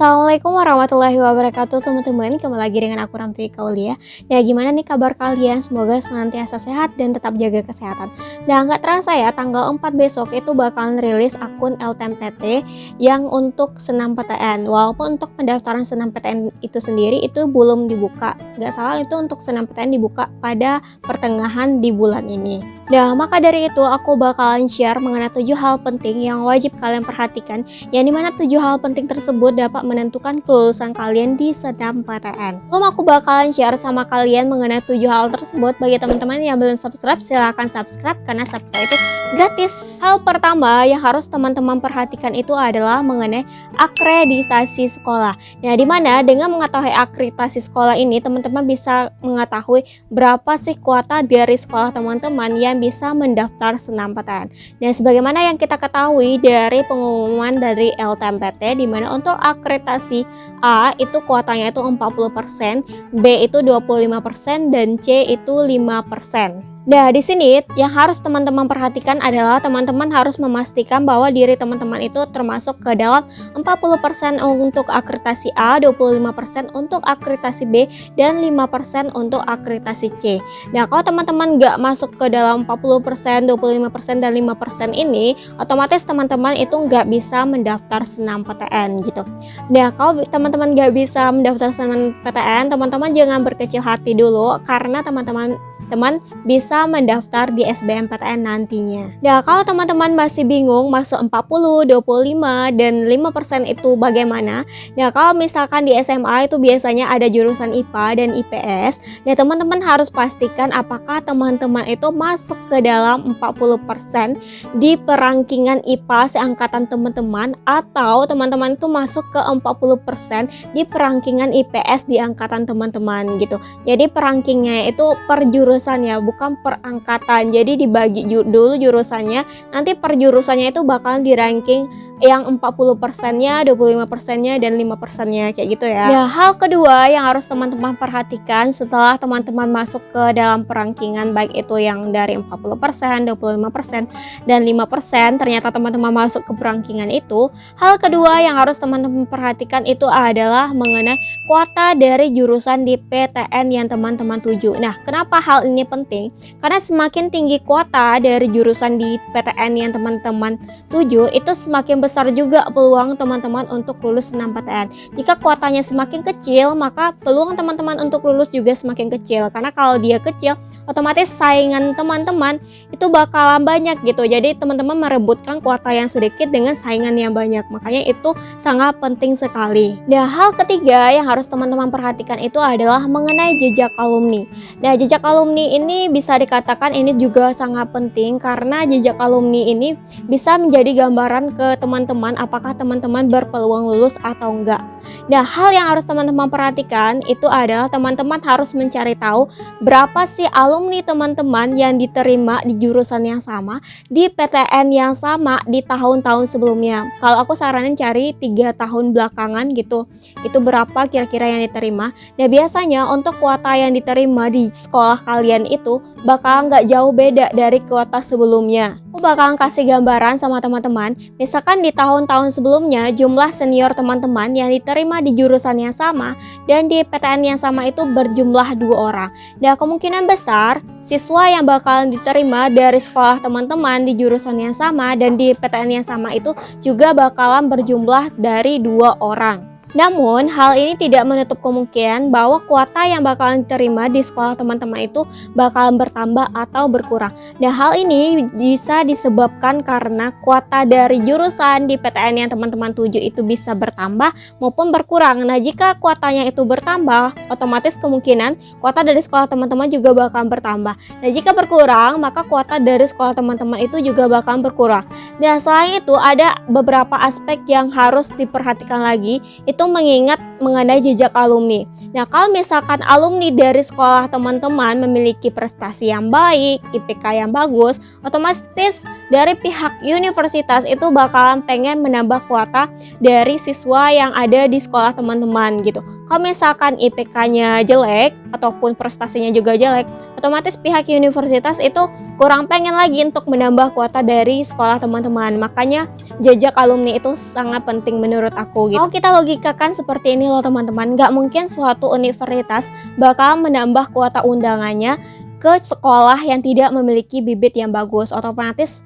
Assalamualaikum warahmatullahi wabarakatuh teman-teman, kembali lagi dengan aku Ramfi Kaulia. Ya, gimana nih kabar kalian? Semoga senantiasa sehat dan tetap jaga kesehatan. Nah, nggak terasa ya, tanggal 4 besok itu bakalan rilis akun LTMPT yang untuk SNMPTN. Walaupun untuk pendaftaran SNMPTN itu sendiri itu belum dibuka. Nggak salah, itu untuk SNMPTN dibuka pada pertengahan di bulan ini. Nah, maka dari itu aku bakalan share mengenai 7 hal penting yang wajib kalian perhatikan, yang dimana 7 hal penting tersebut dapat menentukan kelulusan kalian di SNMPTN. Belum aku bakalan share sama kalian mengenai 7 hal tersebut. Bagi teman-teman yang belum subscribe, silahkan subscribe karena subscribe itu gratis. Hal pertama yang harus teman-teman perhatikan itu adalah mengenai akreditasi sekolah. Nah, dimana dengan mengetahui akreditasi sekolah ini, teman-teman bisa mengetahui berapa sih kuota dari sekolah teman-teman yang bisa mendaftar SNMPTN. Nah, sebagaimana yang kita ketahui dari pengumuman dari LTMPT, di mana untuk akreditasi A itu kuotanya itu 40%, B itu 25%, dan C itu 5%. Nah, di sini yang harus teman-teman perhatikan adalah teman-teman harus memastikan bahwa diri teman-teman itu termasuk ke dalam 40% untuk akreditasi A, 25% untuk akreditasi B, dan 5% untuk akreditasi C. Nah, kalau teman-teman nggak masuk ke dalam 40%, 25%, dan 5% ini, otomatis teman-teman itu nggak bisa mendaftar SNMPTN gitu. Nah, kalau teman-teman nggak bisa mendaftar SNMPTN, teman-teman jangan berkecil hati dulu, karena teman-teman bisa mendaftar di SBMPTN nantinya. Nah, kalau teman-teman masih bingung masuk 40, 25, dan 5% itu bagaimana? Nah, kalau misalkan di SMA itu biasanya ada jurusan IPA dan IPS. Nah, teman-teman harus pastikan apakah teman-teman itu masuk ke dalam 40% di perankingan IPA seangkatan teman-teman, atau teman-teman itu masuk ke 40% di perankingan IPS di angkatan teman-teman gitu. Jadi perankingnya itu per jurusan ya, bukan per angkatan. Jadi dibagi dulu jurusannya, nanti per jurusannya itu bakalan di ranking yang 40%-nya, 25%-nya, dan 5%-nya kayak gitu ya. Nah, hal kedua yang harus teman-teman perhatikan setelah teman-teman masuk ke dalam perankingan, baik itu yang dari 40%, 25%, dan 5%, ternyata teman-teman masuk ke perankingan itu, hal kedua yang harus teman-teman perhatikan itu adalah mengenai kuota dari jurusan di PTN yang teman-teman tuju. Nah, kenapa hal ini penting? Karena semakin tinggi kuota dari jurusan di PTN yang teman-teman tuju, itu semakin besar juga peluang teman-teman untuk lulus SNMPTN. Jika kuotanya semakin kecil, maka peluang teman-teman untuk lulus juga semakin kecil. Karena kalau dia kecil, otomatis saingan teman-teman itu bakalan banyak gitu. Jadi teman-teman merebutkan kuota yang sedikit dengan saingan yang banyak. Makanya itu sangat penting sekali. Nah, hal ketiga yang harus teman-teman perhatikan itu adalah mengenai jejak alumni. Nah, jejak alumni ini bisa dikatakan ini juga sangat penting, karena jejak alumni ini bisa menjadi gambaran ke teman-teman apakah teman-teman berpeluang lulus atau enggak. Nah, hal yang harus teman-teman perhatikan itu adalah teman-teman harus mencari tahu berapa sih alumni teman-teman yang diterima di jurusan yang sama, di PTN yang sama di tahun-tahun sebelumnya. Kalau aku saranin cari 3 tahun belakangan gitu, itu berapa kira-kira yang diterima. Nah, biasanya untuk kuota yang diterima di sekolah kalian itu bakal nggak jauh beda dari kuota sebelumnya. Aku bakalan kasih gambaran sama teman-teman. Misalkan di tahun-tahun sebelumnya jumlah senior teman-teman yang diterima di jurusan yang sama dan di PTN yang sama itu berjumlah 2 orang. Dan kemungkinan besar siswa yang bakalan diterima dari sekolah teman-teman di jurusan yang sama dan di PTN yang sama itu juga bakalan berjumlah dari 2 orang. Namun, hal ini tidak menutup kemungkinan bahwa kuota yang bakalan diterima di sekolah teman-teman itu bakalan bertambah atau berkurang. Nah, hal ini bisa disebabkan karena kuota dari jurusan di PTN yang teman-teman tuju itu bisa bertambah maupun berkurang. Nah, jika kuotanya itu bertambah, otomatis kemungkinan kuota dari sekolah teman-teman juga bakalan bertambah. Nah, jika berkurang, maka kuota dari sekolah teman-teman itu juga bakalan berkurang. Nah, selain itu ada beberapa aspek yang harus diperhatikan lagi, itu itu mengingat mengenai jejak alumni. Nah, kalau misalkan alumni dari sekolah teman-teman memiliki prestasi yang baik, IPK yang bagus, otomatis dari pihak universitas itu bakalan pengen menambah kuota dari siswa yang ada di sekolah teman-teman gitu. Kalau misalkan IPK-nya jelek ataupun prestasinya juga jelek, otomatis pihak universitas itu kurang pengen lagi untuk menambah kuota dari sekolah teman-teman. Makanya jejak alumni itu sangat penting menurut aku gitu. Kalau kita logikakan seperti ini loh teman-teman, nggak mungkin suatu universitas bakal menambah kuota undangannya ke sekolah yang tidak memiliki bibit yang bagus. Otomatis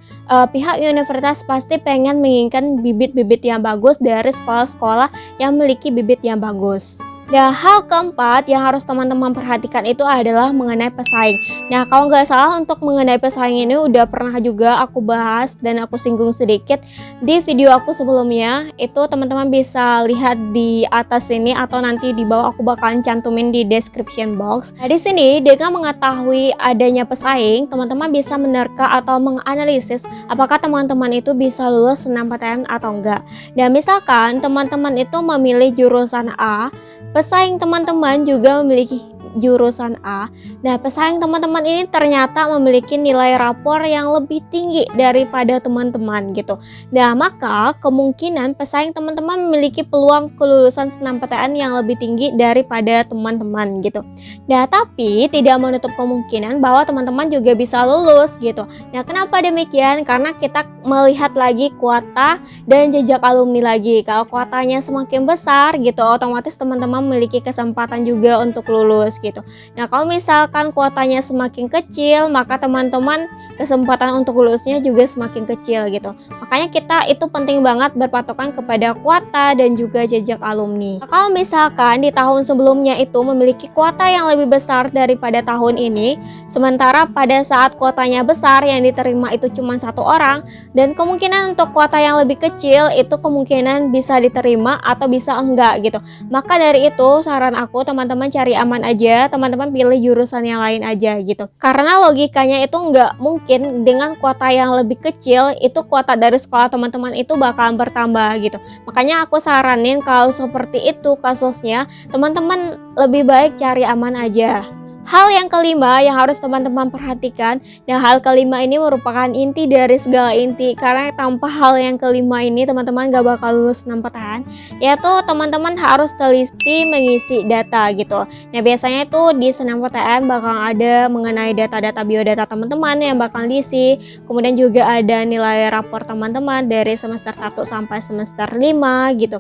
pihak universitas pasti pengen menginginkan bibit-bibit yang bagus dari sekolah-sekolah yang memiliki bibit yang bagus. Nah, hal keempat yang harus teman-teman perhatikan itu adalah mengenai pesaing. Nah, kalau nggak salah untuk mengenai pesaing ini udah pernah juga aku bahas dan aku singgung sedikit di video aku sebelumnya. Itu teman-teman bisa lihat di atas sini atau nanti di bawah aku bakalan cantumin di description box. Nah, di sini dengan mengetahui adanya pesaing, teman-teman bisa menerka atau menganalisis apakah teman-teman itu bisa lulus SNMPTN atau enggak. Dan misalkan teman-teman itu memilih jurusan A, pesaing teman-teman juga memiliki jurusan A. Nah, pesaing teman-teman ini ternyata memiliki nilai rapor yang lebih tinggi daripada teman-teman gitu. Nah, maka kemungkinan pesaing teman-teman memiliki peluang kelulusan SNMPTN yang lebih tinggi daripada teman-teman gitu. Nah, tapi tidak menutup kemungkinan bahwa teman-teman juga bisa lulus gitu. Nah, kenapa demikian? Karena kita melihat lagi kuota dan jejak alumni lagi. Kalau kuotanya semakin besar gitu, otomatis teman-teman memiliki kesempatan juga untuk lulus gitu. Nah, kalau misalkan kuotanya semakin kecil, maka teman-teman kesempatan untuk lulusnya juga semakin kecil gitu. Makanya kita itu penting banget berpatokan kepada kuota dan juga jejak alumni. Nah, kalau misalkan di tahun sebelumnya itu memiliki kuota yang lebih besar daripada tahun ini, sementara pada saat kuotanya besar yang diterima itu cuma 1 orang, dan kemungkinan untuk kuota yang lebih kecil itu kemungkinan bisa diterima atau bisa enggak gitu. Maka dari itu saran aku teman-teman cari aman aja, teman-teman pilih jurusan yang lain aja gitu. Karena logikanya itu enggak mungkin dengan kuota yang lebih kecil itu kuota dari sekolah teman-teman itu bakalan bertambah gitu. Makanya aku saranin kalau seperti itu kasusnya, teman-teman lebih baik cari aman aja. Hal yang kelima yang harus teman-teman perhatikan, dan hal kelima ini merupakan inti dari segala inti, karena tanpa hal yang kelima ini teman-teman gak bakal lulus SNMPTN, yaitu teman-teman harus teliti mengisi data gitu. Nah, biasanya itu di SNMPTN bakal ada mengenai data-data biodata teman-teman yang bakal diisi, kemudian juga ada nilai rapor teman-teman dari semester 1 sampai semester 5 gitu.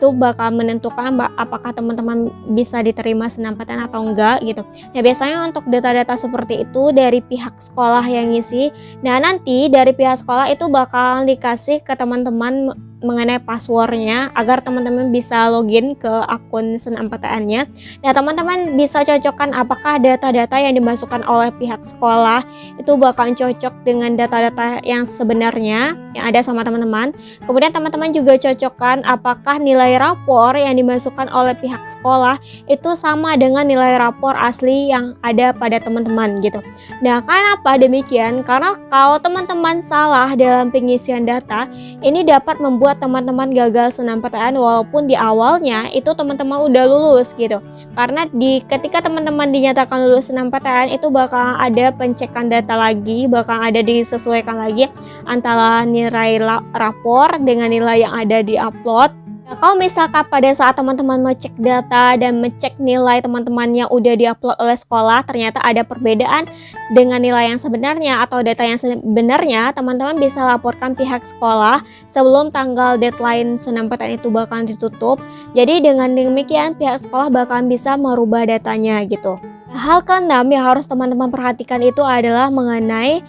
Itu bakal menentukan apakah teman-teman bisa diterima SNMPTN atau enggak gitu. Nah, biasanya untuk data-data seperti itu dari pihak sekolah yang ngisi. Nah, nanti dari pihak sekolah itu bakal dikasih ke teman-teman mengenai passwordnya agar teman-teman bisa login ke akun SNMPTN-nya. Nah, teman-teman bisa cocokkan apakah data-data yang dimasukkan oleh pihak sekolah itu bakal cocok dengan data-data yang sebenarnya yang ada sama teman-teman. Kemudian teman-teman juga cocokkan apakah nilai rapor yang dimasukkan oleh pihak sekolah itu sama dengan nilai rapor asli yang ada pada teman-teman gitu. Nah, kenapa demikian? Karena kalau teman-teman salah dalam pengisian data, ini dapat membuat teman-teman gagal SNMPTN walaupun di awalnya itu teman-teman udah lulus gitu. Karena ketika teman-teman dinyatakan lulus SNMPTN itu bakal ada pencekan data lagi, bakal ada disesuaikan lagi antara nilai rapor dengan nilai yang ada di upload. Nah, kalau misalkan pada saat teman-teman ngecek data dan ngecek nilai teman-teman yang udah diupload oleh sekolah ternyata ada perbedaan dengan nilai yang sebenarnya atau data yang sebenarnya, teman-teman bisa laporkan pihak sekolah sebelum tanggal deadline SNMPTN itu bakalan ditutup. Jadi dengan demikian pihak sekolah bakalan bisa merubah datanya gitu. Hal keenam yang harus teman-teman perhatikan itu adalah mengenai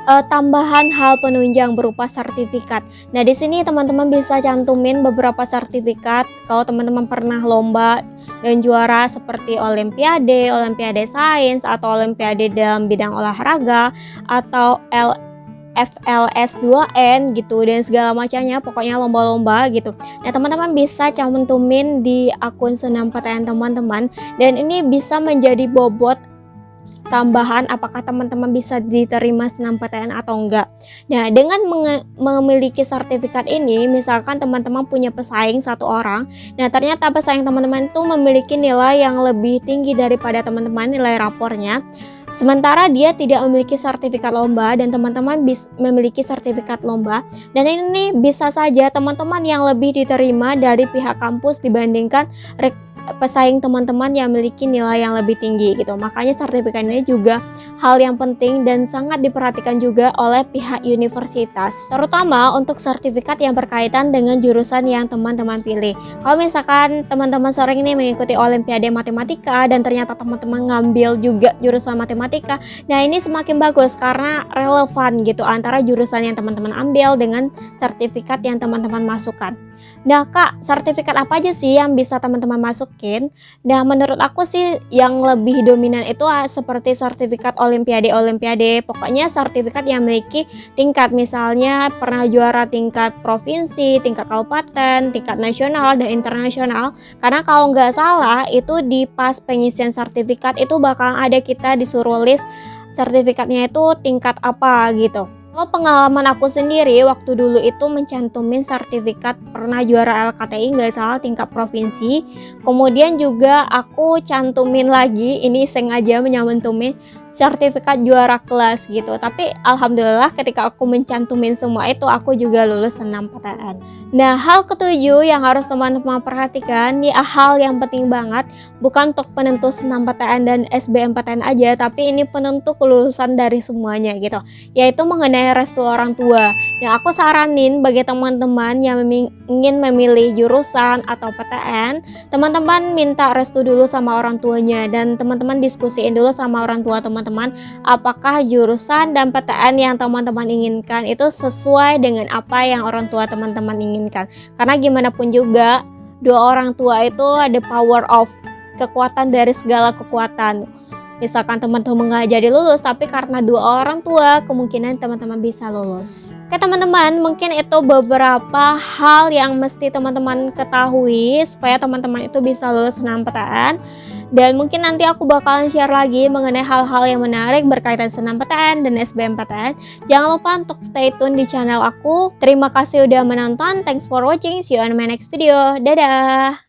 tambahan hal penunjang berupa sertifikat. Nah, di sini teman-teman bisa cantumin beberapa sertifikat kalau teman-teman pernah lomba dan juara seperti olimpiade sains atau olimpiade dalam bidang olahraga atau FLS 2N gitu dan segala macamnya, pokoknya lomba-lomba gitu. Nah, teman-teman bisa cantumin di akun SNMPTN teman-teman dan ini bisa menjadi bobot tambahan apakah teman-teman bisa diterima SNMPTN atau enggak. Nah, dengan memiliki sertifikat ini, misalkan teman-teman punya pesaing satu orang, nah ternyata pesaing teman-teman itu memiliki nilai yang lebih tinggi daripada teman-teman nilai rapornya. Sementara dia tidak memiliki sertifikat lomba dan teman-teman memiliki sertifikat lomba, dan ini bisa saja teman-teman yang lebih diterima dari pihak kampus dibandingkan pesaing teman-teman yang memiliki nilai yang lebih tinggi gitu. Makanya sertifikat ini juga hal yang penting dan sangat diperhatikan juga oleh pihak universitas, terutama untuk sertifikat yang berkaitan dengan jurusan yang teman-teman pilih. Kalau misalkan teman-teman sering ini mengikuti Olimpiade Matematika dan ternyata teman-teman ngambil juga jurusan matematika, nah ini semakin bagus karena relevan gitu antara jurusan yang teman-teman ambil dengan sertifikat yang teman-teman masukkan. Nah kak, sertifikat apa aja sih yang bisa teman-teman masukin? Nah menurut aku sih yang lebih dominan itu seperti sertifikat olimpiade. Pokoknya sertifikat yang memiliki tingkat, misalnya pernah juara tingkat provinsi, tingkat kabupaten, tingkat nasional dan internasional. Karena kalau nggak salah itu di pas pengisian sertifikat itu bakal ada kita disuruh list sertifikatnya itu tingkat apa gitu. Kalau pengalaman aku sendiri waktu dulu itu mencantumin sertifikat pernah juara LKTI nggak salah tingkat provinsi. Kemudian juga aku cantumin lagi, ini sengaja menyantumin sertifikat juara kelas gitu. Tapi alhamdulillah ketika aku mencantumin semua itu aku juga lulus SNMPTN. Nah, hal ketujuh yang harus teman-teman perhatikan, ini hal yang penting banget, bukan untuk penentu SNMPTN dan SBMPTN aja, tapi ini penentu kelulusan dari semuanya gitu, yaitu mengenai restu orang tua. Yang aku saranin bagi teman-teman yang ingin memilih jurusan atau PTN, teman-teman minta restu dulu sama orang tuanya dan teman-teman diskusiin dulu sama orang tua teman-teman apakah jurusan dan PTN yang teman-teman inginkan itu sesuai dengan apa yang orang tua teman-teman inginkan. Karena gimana pun juga dua orang tua itu ada power of kekuatan dari segala kekuatan. Misalkan teman-teman nggak jadi lulus, tapi karena dua orang tua kemungkinan teman-teman bisa lulus. Oke teman-teman, mungkin itu beberapa hal yang mesti teman-teman ketahui supaya teman-teman itu bisa lulus SNMPTN. Dan mungkin nanti aku bakalan share lagi mengenai hal-hal yang menarik berkaitan SNMPTN dan SBMPTN. Jangan lupa untuk stay tune di channel aku. Terima kasih udah menonton. Thanks for watching. See you on my next video. Dadah!